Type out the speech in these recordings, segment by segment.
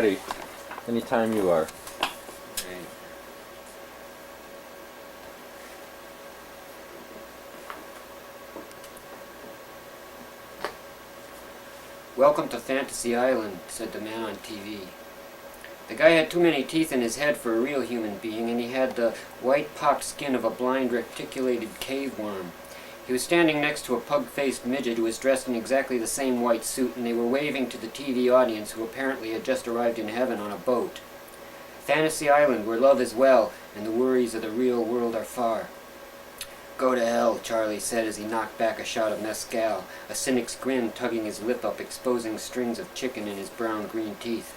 ready. Anytime you are. Right. "Welcome to Fantasy Island," said the man on TV. The guy had too many teeth in his head for a real human being, and he had the white pocked skin of a blind reticulated cave worm. He was standing next to a pug-faced midget who was dressed in exactly the same white suit, and they were waving to the TV audience, who apparently had just arrived in heaven on a boat. Fantasy Island, where love is well, and the worries of the real world are far. "Go to hell," Charlie said as he knocked back a shot of mezcal, a cynic's grin tugging his lip up, exposing strings of chicken in his brown-green teeth.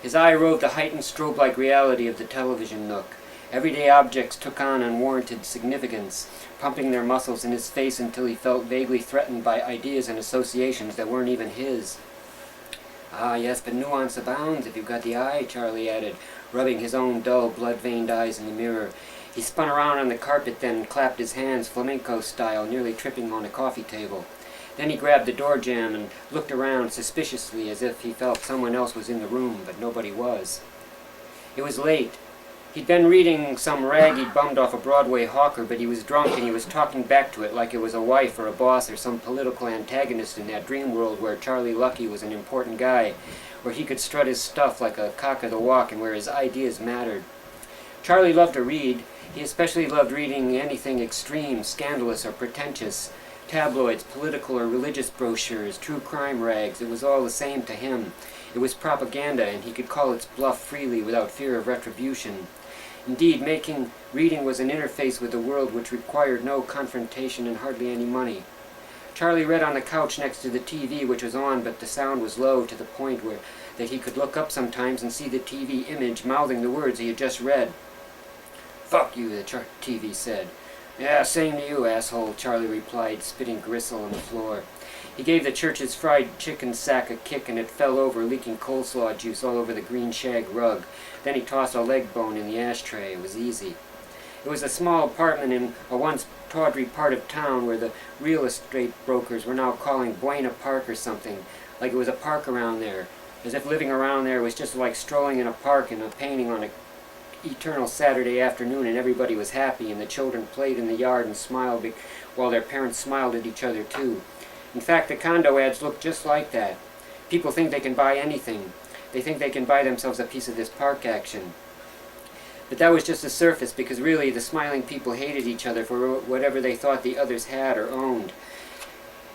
His eye roved the heightened strobe-like reality of the television nook. Everyday objects took on unwarranted significance, pumping their muscles in his face until he felt vaguely threatened by ideas and associations that weren't even his. "Ah, yes, but nuance abounds if you've got the eye," Charlie added, rubbing his own dull, blood-veined eyes in the mirror. He spun around on the carpet then and clapped his hands flamenco style, nearly tripping on a coffee table. Then he grabbed the door jamb and looked around suspiciously as if he felt someone else was in the room, but nobody was. It was late. He'd been reading some rag he'd bummed off a Broadway hawker, but he was drunk and he was talking back to it like it was a wife or a boss or some political antagonist in that dream world where Charlie Lucky was an important guy, where he could strut his stuff like a cock of the walk and where his ideas mattered. Charlie loved to read. He especially loved reading anything extreme, scandalous, or pretentious. Tabloids, political or religious brochures, true crime rags, it was all the same to him. It was propaganda, and he could call its bluff freely without fear of retribution. Indeed, reading was an interface with the world which required no confrontation and hardly any money. Charlie read on the couch next to the TV, which was on, but the sound was low to the point that he could look up sometimes and see the TV image mouthing the words he had just read. "Fuck you," the TV said. "Yeah, same to you, asshole," Charlie replied, spitting gristle on the floor. He gave the church's fried chicken sack a kick, and it fell over, leaking coleslaw juice all over the green shag rug. Then he tossed a leg bone in the ashtray. It was easy. It was a small apartment in a once tawdry part of town where the real estate brokers were now calling Buena Park or something, like it was a park around there, as if living around there was just like strolling in a park and a painting on an eternal Saturday afternoon, and everybody was happy, and the children played in the yard and smiled while their parents smiled at each other too. In fact, the condo ads look just like that. People think they can buy anything. They think they can buy themselves a piece of this park action. But that was just the surface, because really the smiling people hated each other for whatever they thought the others had or owned.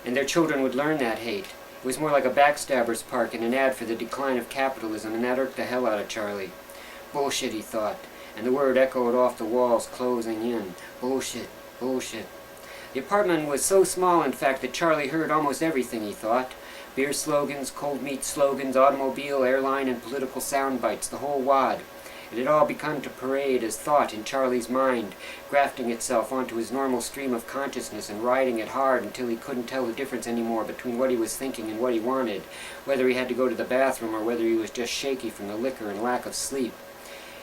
And their children would learn that hate. It was more like a backstabber's park and an ad for the decline of capitalism, and that irked the hell out of Charlie. Bullshit, he thought, and the word echoed off the walls, closing in. Bullshit, bullshit. The apartment was so small, in fact, that Charlie heard almost everything, he thought. Beer slogans, cold meat slogans, automobile, airline, and political sound bites, the whole wad. It had all begun to parade as thought in Charlie's mind, grafting itself onto his normal stream of consciousness and riding it hard until he couldn't tell the difference anymore between what he was thinking and what he wanted, whether he had to go to the bathroom or whether he was just shaky from the liquor and lack of sleep.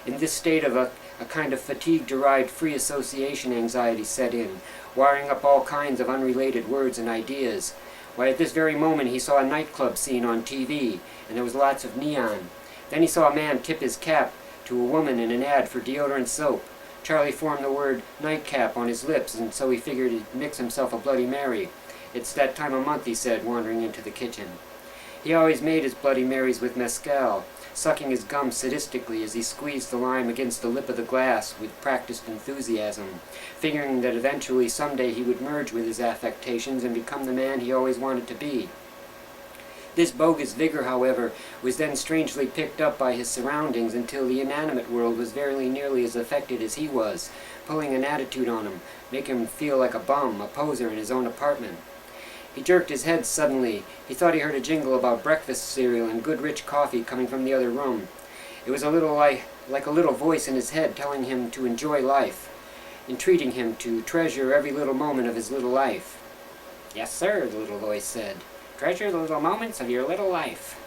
In this state of a kind of fatigue-derived free association anxiety set in, wiring up all kinds of unrelated words and ideas. Why, at this very moment he saw a nightclub scene on TV, and there was lots of neon. Then he saw a man tip his cap to a woman in an ad for deodorant soap. Charlie formed the word nightcap on his lips, and so he figured he'd mix himself a Bloody Mary. "It's that time of month," he said, wandering into the kitchen. He always made his Bloody Marys with mezcal, sucking his gum sadistically as he squeezed the lime against the lip of the glass with practiced enthusiasm, figuring that eventually someday he would merge with his affectations and become the man he always wanted to be. This bogus vigor, however, was then strangely picked up by his surroundings until the inanimate world was very nearly as affected as he was, pulling an attitude on him, making him feel like a bum, a poser in his own apartment. He jerked his head suddenly. He thought he heard a jingle about breakfast cereal and good rich coffee coming from the other room. It was a little like a little voice in his head telling him to enjoy life, entreating him to treasure every little moment of his little life. "Yes, sir," the little voice said. "Treasure the little moments of your little life."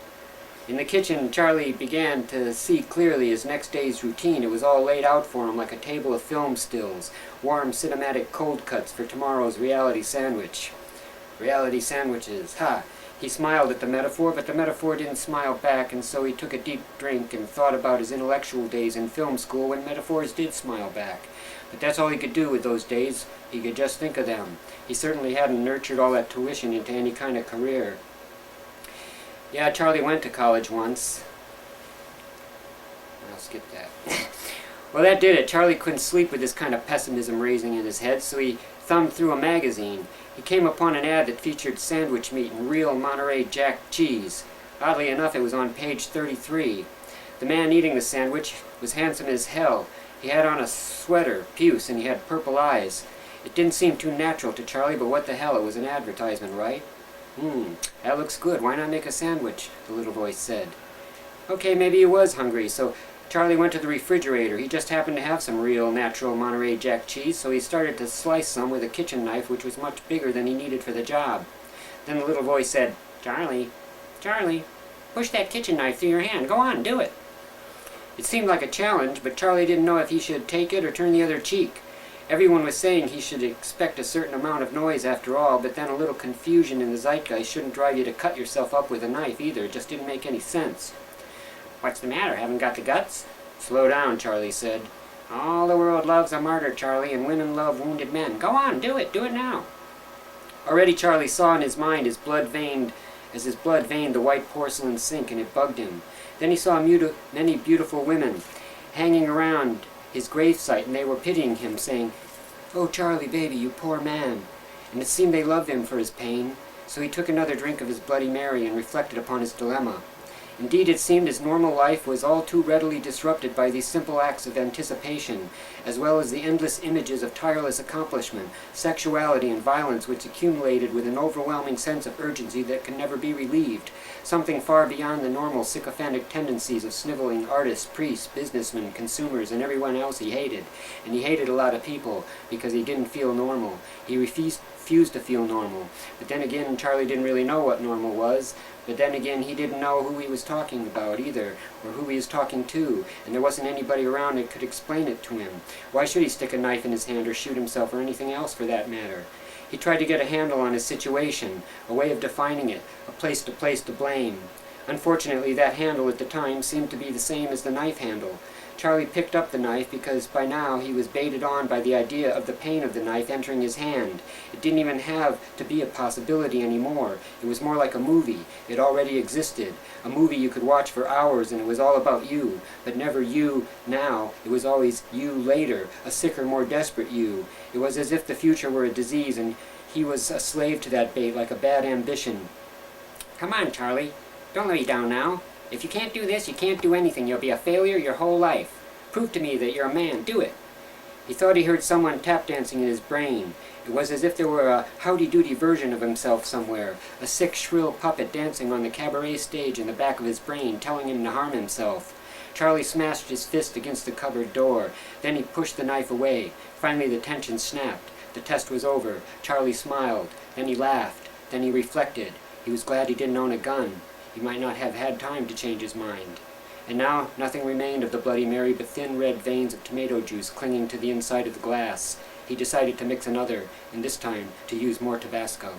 In the kitchen, Charlie began to see clearly his next day's routine. It was all laid out for him like a table of film stills, warm cinematic cold cuts for tomorrow's reality sandwich. Reality sandwiches, ha! He smiled at the metaphor, but the metaphor didn't smile back, and so he took a deep drink and thought about his intellectual days in film school when metaphors did smile back. But that's all he could do with those days. He could just think of them. He certainly hadn't nurtured all that tuition into any kind of career. Yeah, Charlie went to college once. I'll skip that. Well, that did it. Charlie couldn't sleep with this kind of pessimism raising in his head, so he thumbed through a magazine. He came upon an ad that featured sandwich meat and real Monterey Jack cheese. Oddly enough, it was on page 33. The man eating the sandwich was handsome as hell. He had on a sweater, puce, and he had purple eyes. It didn't seem too natural to Charlie, but what the hell, it was an advertisement, right? That looks good. Why not make a sandwich? The little voice said. Okay, maybe he was hungry, so Charlie went to the refrigerator. He just happened to have some real, natural Monterey Jack cheese, so he started to slice some with a kitchen knife, which was much bigger than he needed for the job. Then the little voice said, Charlie, push that kitchen knife through your hand. Go on, do it. It seemed like a challenge, but Charlie didn't know if he should take it or turn the other cheek. Everyone was saying he should expect a certain amount of noise after all, but then a little confusion in the zeitgeist shouldn't drive you to cut yourself up with a knife either. It just didn't make any sense. What's the matter? Haven't got the guts? Slow down, Charlie said. All the world loves a martyr, Charlie, and women love wounded men. Go on, do it now. Already Charlie saw in his mind his blood veined the white porcelain sink, and it bugged him. Then he saw many beautiful women hanging around his gravesite, and they were pitying him, saying, Oh, Charlie, baby, you poor man. And it seemed they loved him for his pain, so he took another drink of his Bloody Mary and reflected upon his dilemma. Indeed, it seemed his normal life was all too readily disrupted by these simple acts of anticipation, as well as the endless images of tireless accomplishment, sexuality, and violence which accumulated with an overwhelming sense of urgency that could never be relieved, something far beyond the normal sycophantic tendencies of sniveling artists, priests, businessmen, consumers, and everyone else he hated. And he hated a lot of people because he didn't feel normal. He refused to feel normal. But then again, Charlie didn't really know what normal was. But then again, he didn't know who he was talking about either, or who he was talking to, and there wasn't anybody around that could explain it to him. Why should he stick a knife in his hand or shoot himself or anything else for that matter? He tried to get a handle on his situation, a way of defining it, a place to blame. Unfortunately, that handle at the time seemed to be the same as the knife handle. Charlie picked up the knife because by now he was baited on by the idea of the pain of the knife entering his hand. It didn't even have to be a possibility anymore. It was more like a movie. It already existed. A movie you could watch for hours, and it was all about you. But never you now. It was always you later, a sicker, more desperate you. It was as if the future were a disease, and he was a slave to that bait like a bad ambition. Come on, Charlie. Don't let me down now. If you can't do this, you can't do anything. You'll be a failure your whole life. Prove to me that you're a man. Do it. He thought he heard someone tap dancing in his brain. It was as if there were a howdy-doody version of himself somewhere, a sick, shrill puppet dancing on the cabaret stage in the back of his brain, telling him to harm himself. Charlie smashed his fist against the cupboard door. Then he pushed the knife away. Finally the tension snapped. The test was over. Charlie smiled. Then he laughed. Then he reflected. He was glad he didn't own a gun. He might not have had time to change his mind. And now nothing remained of the Bloody Mary but thin red veins of tomato juice clinging to the inside of the glass. He decided to mix another, and this time to use more Tabasco.